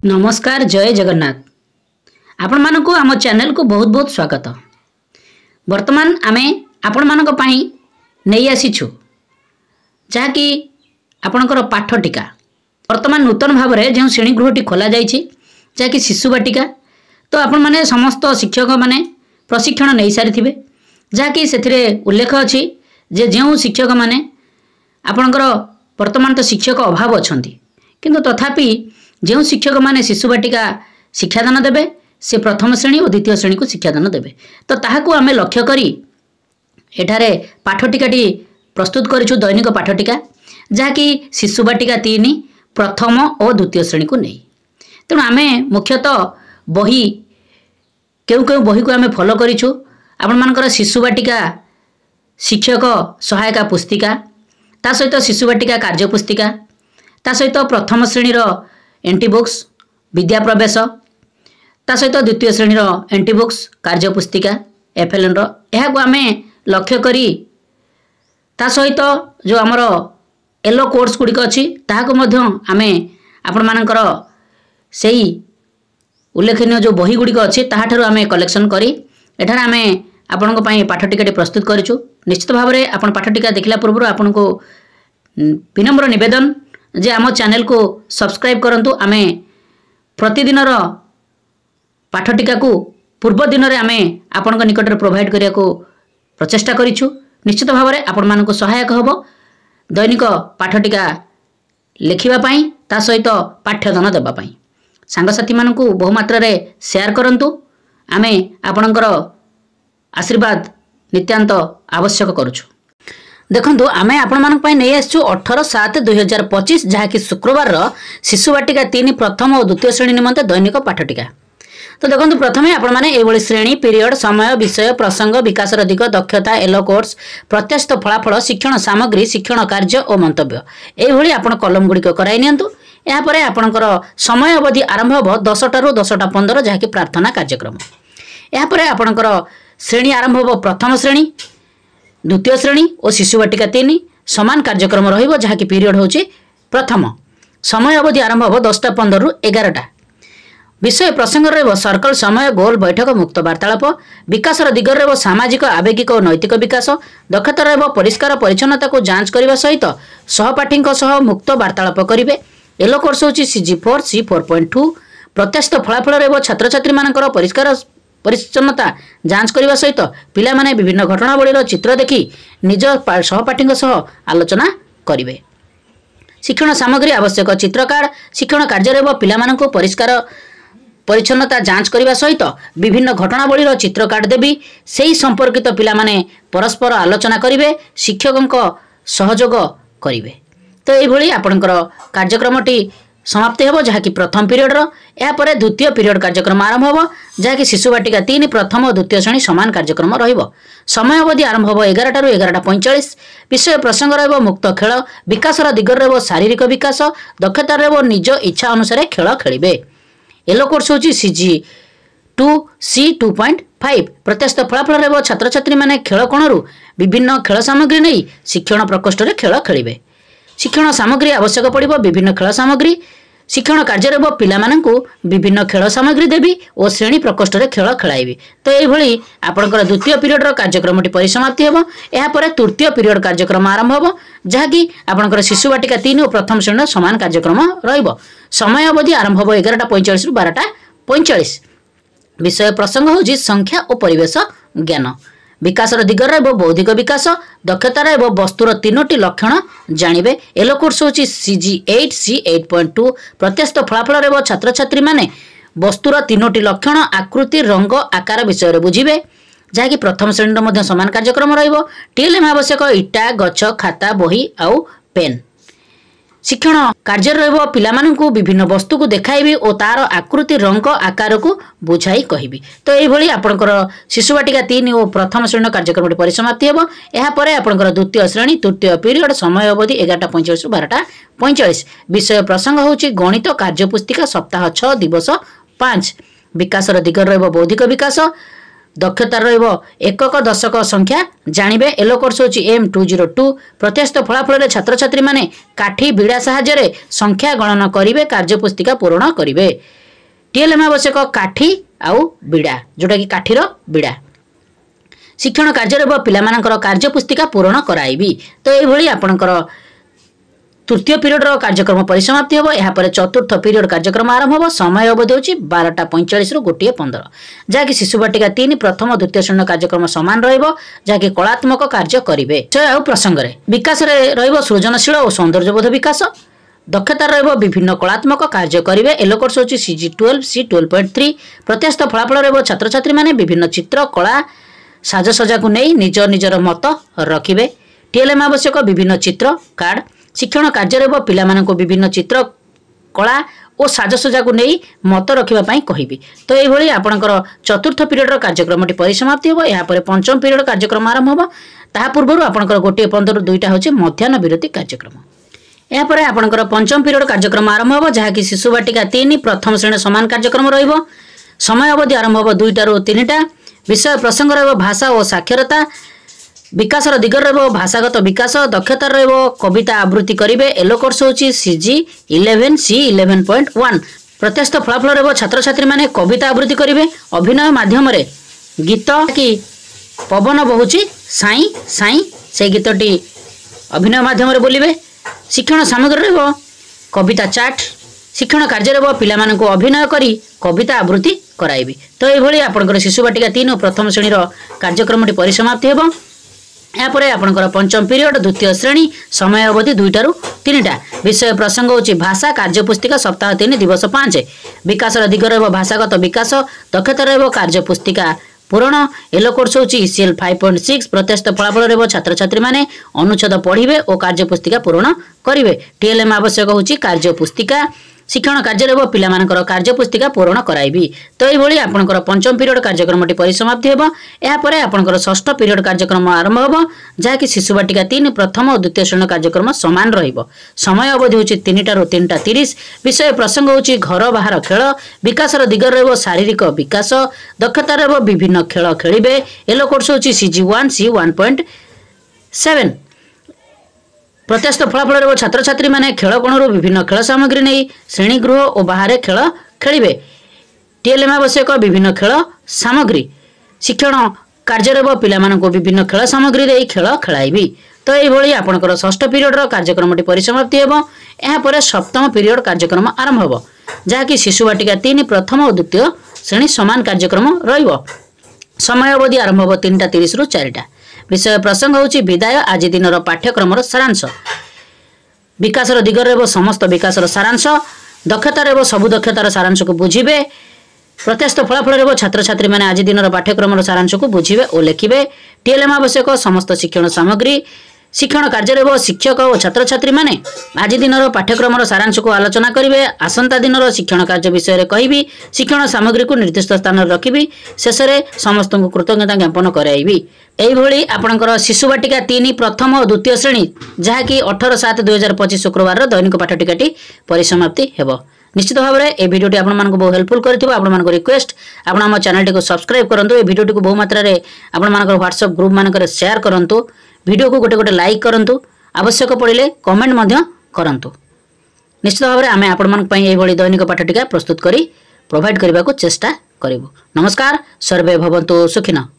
नमस्कार जय जगन्नाथ। आपण मानक आम चैनल को बहुत बहुत स्वागत। वर्तमान आमे आपण मानक पई नहीं आसीछु जहाँकि आपणकर पाठ टीका वर्तमान नूतन भाव में जो श्रेणी गृहटी खोल जहाँकि शिशु बाटिका। तो आपण माने समस्त शिक्षक माने प्रशिक्षण नहीं सारी जहाँकि से उल्लेख अच्छी जे जो शिक्षक माने आपणकर वर्तमान तो शिक्षक अभाव अच्छा किंतु तथापि जो शिक्षक माने शिशु बाटिका शिक्षादान देवे से प्रथम श्रेणी और द्वितीय श्रेणी को शिक्षादान देवे। तो ताहाकू आमे लक्ष्य करी एठारे पाठटिकाटी प्रस्तुत करिछु दैनिक पाठटिका जहाँकि शिशु बाटिका 3 प्रथम और द्वितीय श्रेणी को नहीं। तेणु आमे मुख्यतः बही केउ केउ बही को आमे फॉलो करिछु। आपण मानकर शिशु बाटिका शिक्षक सहायता पुस्तिका ता सहित शिशु बाटिका कार्य पुस्तिका ता सहित प्रथम श्रेणी एंटी बुक्स विद्या प्रवेश ता सहित द्वितीय श्रेणी एंटी बुक्स कार्य पुस्तिका एफएलएन को आमे लक्ष्य करी ता सहित जो आमर येलो कोर्स गुड़िक अच्छी ताहाको मध्य आमे आपण मानकर सेही उल्लेखनीय जो बही गुड़िक अच्छी ताहाठारु आमे कलेक्शन करी एठार आमे आपनको पई पाठटिकाटी प्रस्तुत करिछु। निश्चित भाव में आपण पाठटिका देखला पूर्व आपनको विनम्र निवेदन जे आम चैनल को सब्सक्राइब करंतु। आमे प्रतिदिन पाठटिका को पूर्व दिन में आमे आपण निकट प्रोवाइड करिया को प्रचेष्टा करिछु। निश्चित भाव में आपण मानको सहायक हबो दैनिक पाठटिका लिखिबा पई ता सहित पाठ्यदान देबा पई। सांगसाथी मानकु बहुमात्रा रे शेयर करंतु। आमे आपणकर आशीर्वाद नित्यांत आवश्यक करुछु। देखंतु आमे आपण मानक पई नै आछु 18/7/2025 जहाँकि शुक्रवार शिशु बाटिका 3 प्रथम और द्वितीय श्रेणी निमंते दैनिक पाठटिका। तो देखंतु प्रथमे आपण माने एभली श्रेणी पीरियड समय विषय प्रसंग विकास दिग दक्षता एलो कोर्स प्रत्याशित फलाफल शिक्षण सामग्री शिक्षण कार्य और मंतव्य एभली आपण कलम गुड़िक कराई नियंतु। या परे आपणकर समय अवधि आरंभ हो 10 टारू 10:15 जहाँकि प्रार्थना कार्यक्रम। या परे आपणकर श्रेणी आरंभ हो प्रथम श्रेणी द्वितीय श्रेणी और शिशु बाटिका 3 समान कार्यक्रम रहिबो जहाँकि पीरियड होची प्रथम। समय अवधि आरंभ हो 10:15 रु 11टा। विषय प्रसंग रहिबो सर्कल समय गोल बैठक मुक्त वार्तालाप विकास दिग रहिबो सामाजिक आवेगिक और नैतिक विकास दक्षता रहिबो परिष्कार परिच्छन्नता को जांच करबा सहित सहपाठी सह मुक्त वार्तालाप करिवे। येलो कोर्स होची CG4 C4.2 प्रत्याशित फलाफल रहिबो छात्र छात्री मानकर परिष्कार परिच्छन्नता जांच करने सहित पिला माने विभिन्न घटनावलीर चित्र देखि निज सहपाठी सह आलोचना करिवे। शिक्षण सामग्री आवश्यक चित्र कार्ड शिक्षण कार्य पिला मानक परिष्कार परिच्छन्नता जांच करने सहित विभिन्न घटनावलीर चित्र कार्ड देवी सेही संपर्कित पिला माने परस्पर आलोचना करिवे शिक्षकों सहयोग करिवे। तो यही आपणकर कार्यक्रमटी समाप्ति होबो जहाँकि प्रथम पीरियड यापर द्वितीय पीरियड कार्यक्रम आरंभ होबो जहाँकि शिशु बाटिका 3 प्रथम और द्वितीय श्रेणी समान कार्यक्रम रहिबो। समय अवधि आरंभ होबो 11 टारू 11:45 विषय प्रसंग रहिबो मुक्त खेल विकास दिग रहिबो शारीरिक विकास दक्षता रहिबो निज इच्छा अनुसार खेल खेलिबे। येलो कोर्स होची CG2 C2.5 प्रत्याशित फलाफल रहिबो छात्र छात्री माने खेल कोणरू विभिन्न खेल सामग्री नहीं शिक्षण प्रकोष्ठ रे खेल खेलिबे। शिक्षण सामग्री आवश्यक पड़िबो विभिन्न खेल सामग्री शिक्षण कार्य रहिबो पिला मानकु विभिन्न खेल सामग्री देवी और श्रेणी प्रकोष्ठ रे खेल खेलाइबे। तो एभली आपनकर द्वितीय पीरियड रो कार्यक्रमटी परिसमाप्ति हेबो। एहा परे तृतीय पीरियड कार्यक्रम आरंभ होबो जहाँकि आपनकर शिशु बाटिका 3 और प्रथम श्रेणी समान कार्यक्रम रहिबो। समय अवधि आरंभ होबो 11:45 रु 12:45 विषय प्रसंग होची संख्या और परिवेश ज्ञान विकास दिग रहिबो बौद्धिक विकास दक्षता रहिबो वस्तुर 3टी लक्षण जानिबे। येलो कोर्स होची CG8 C8.2 प्रत्याशित फलाफल रहिबो छात्र छात्री माने वस्तुर 3टी लक्षण आकृति रंग आकार विषय रे बुझिबे जहाँकि प्रथम श्रेणी मध्य समान कार्यक्रम रहिबो। TLM आवश्यक इटा गछ खाता बही आउ पेन शिक्षण कार्य रहिबो पिला मानकु विभिन्न वस्तु को देखाइबी और तार आकृति रंग आकार को बुझाई कहिबी। तो एभली आपनकर शिशु बाटिका 3 और प्रथम श्रेणी कार्यक्रम परिसमाप्ति हेबो। एहा परे आपनकर द्वितीय श्रेणी तृतीय पीरियड समय अवधि 11:45 रु 12:45 विषय प्रसंग होची गणित कार्यपुस्तिका सप्ताह 6 दिवस 5 विकास दिग रहिबो बौद्धिक विकास दक्षता रहिबो एकक दशक संख्या जानिबे। येलो कोर्स होची M202 प्रत्यस्त फलाफल छात्र छात्री माने काठी बिड़ा साहाय्य संख्या गणना करिवे कार्य पुस्तिका पूर्ण करिवे। टीएलएम आवश्यक काठी आउ बिड़ा जोटा कि काठीर बिड़ा। शिक्षण कार्य पिलामानकर कार्य पुस्तिका पूर्ण कराइबी। तो ये आपणकर तृतीय पीरियड कार्यक्रम परिसमाप्ति होब। यापर चतुर्थ पीरियड कार्यक्रम आरंभ होब। समय अवधि होची 12:45 रु 1:15 जहाँकि शिशु बाटिका 3 प्रथम द्वितीय श्रेणी कार्यक्रम समान रहिबो जहाँकि कलात्मक कार्य करिवे। आउ प्रसंग रे विकास रे रहिबो सृजनशील और सौंदर्यबोध विकास। दक्षता रहिबो विभिन्न कलात्मक कार्य करिवे। येलो कोर्स होची CG12 C12.3 प्रत्यस्त फलाफल रहिबो छात्र छात्री माने विभिन्न चित्र कला साजसज्जा को नहीं निज निजर मत रखिबे। टीएलएम आवश्यक विभिन्न चित्र कार्ड। शिक्षण कार्य पिलामाननको विभिन्न चित्र कला और साजसज्जा को नहीं मत रखिबा पई कहिबी। तो ये आपणकर चतुर्थ पीरियड कार्यक्रमटी परिसमाप्ति होब। यापर पंचम पीरियड कार्यक्रम आरंभ होब। ता पूर्व आपणकर 1:15 रु 2टा होचे मध्याह्न विरति कार्यक्रम। यापर आपणकर पंचम पीरियड कार्यक्रम आरंभ होब जहाँकि शिशु बाटिका 3 प्रथम श्रेणी समान कार्यक्रम रहिबो। समय अवधि आरंभ होब 2टा रु 3टा। विषय प्रसंग रहिबो भाषा और साक्षरता। विकास दिग रहिबो भाषागत विकास। दक्षता रहिबो कविता आवृत्ति करिवे। येलो कोर्स होची CG11 C11.1 प्रत्यस्त फलाफल रहिबो छात्र छात्री माने कविता आवृत्ति करिवे। अभिनय माध्यम रे गीत कि पवन बहुची साई साई से गीतटी अभिनय माध्यम रे बोलिबे। शिक्षण सामग्री रहिबो कविता चार्ट। शिक्षण कार्य रहिबो पिलामाननको अभिनय करी कविता आवृत्ति कराइबी। तो ये आपणकर शिशु बाटिका 3 प्रथम श्रेणी कार्यक्रमटी परिसमाप्ति हेबो। यापर आपणकर पंचम पीरियड द्वितीय श्रेणी समय अवधि 2टा रु 3टा। विषय प्रसंग होची भाषा कार्य पुस्तिका सप्ताह 3 दिवस 5। विकास दिग रहिबो भाषागत विकास। दक्षता रहिबो कार्य पुस्तिका पूर्ण। येलो कोर्स होची ECL 5.6 प्रत्यस्त फलाफल रहिबो छात्र छात्री माने अनुच्छेद पढ़िबे और कार्य पुस्तिका पूर्ण करिवे। टीएलएम आवश्यक होची कार्य पुस्तिका। शिक्षण कार्य रहिबो पिलामानकर कार्य पुस्तिका पूर्ण कराइबी। तो ये आपणकर पंचम पीरियड कार्यक्रमटी परिसमाप्ति हेबो। यापर आपणकर षष्ठ पीरियड कार्यक्रम आरंभ होबो जहाँकि शिशु बाटिका 3 प्रथम और द्वितीय श्रेणी कार्यक्रम समान रहिबो। समय अवधि होची 3टा रु 3:30। विषय प्रसंग होची घर बाहर खेल। विकास दिग रहिबो शारीरिक विकास। दक्षता रहिबो विभिन्न खेल खेलिबे। येलो कोर्स होची CG1 C1.7 प्रत्यस्त फलाफल रहिबो छात्र छात्री माने खेल कोणरू विभिन्न खेल सामग्री नहीं श्रेणी गृह और बाहर खेल खेलिबे। टीएलएम आवश्यक विभिन्न खेल सामग्री। शिक्षण कार्य रहिबो पिलामाननको विभिन्न खेल सामग्री दे खेल खेलाइबी। तो ये आपणकर षष्ठ पीरियड कार्यक्रमटी परिसमाप्ति हेबो। यापर सप्तम पीरियड कार्यक्रम आरंभ होबो जहाँकि शिशु बाटिका 3 प्रथम और द्वितीय श्रेणी समान कार्यक्रम रहिबो। समय अवधि आरंभ होबो 3:30 रु 4टा। विषय प्रसंग होची विदाय आज दिन पाठ्यक्रम सारांश। विकास दिग रहिबो समस्त विकास सारांश। दक्षता रहिबो सबु दक्षतार सारांश को बुझिबे। प्रत्यस्त फलाफल रहिबो छात्र छात्री माने आज दिन पाठ्यक्रम सारांश को बुझिबे और लिखिबे। टीएलएम आवश्यक समस्त शिक्षण सामग्री। शिक्षण कार्य रहिबो शिक्षक और छात्र छात्री माने आज दिन पाठ्यक्रम सारांश को आलोचना करिवे। आसंता दिन शिक्षण कार्य विषय रे कहिबी। शिक्षण सामग्री को निर्दिष्ट स्थान रखिबी। शेष रे समस्त को कृतज्ञता ज्ञापन कराइबी। एइभଳି आपणकर शिशु बाटिका 3 प्रथम और द्वितीय श्रेणी जहाँकि 18/7/2025 शुक्रवार दैनिक पाठ टिकाटी परिसमाप्ति हेबो। निश्चित भाव में ये भिडियोटी आपण मानक बहुत हेल्पफुल करथिबो। आपण मानक रिक्वेस्ट आपण हम चैनल को सब्सक्राइब करंतु। ये भिडियोटी को बहु मात्रा रे आपण मानक व्हाट्सएप ग्रुप मानक शेयर करंतु। वीडियो को गोटे गोटे लाइक करंतु। आवश्यक पड़िले कमेंट मध्य करंतु। निश्चित भाव में आमे आपण मानक पई एइभଳି दैनिक पाठ टिका प्रस्तुत करी प्रोवाइड करबा को चेष्टा करिवो। नमस्कार। सर्वे भवन्तु सुखिनः।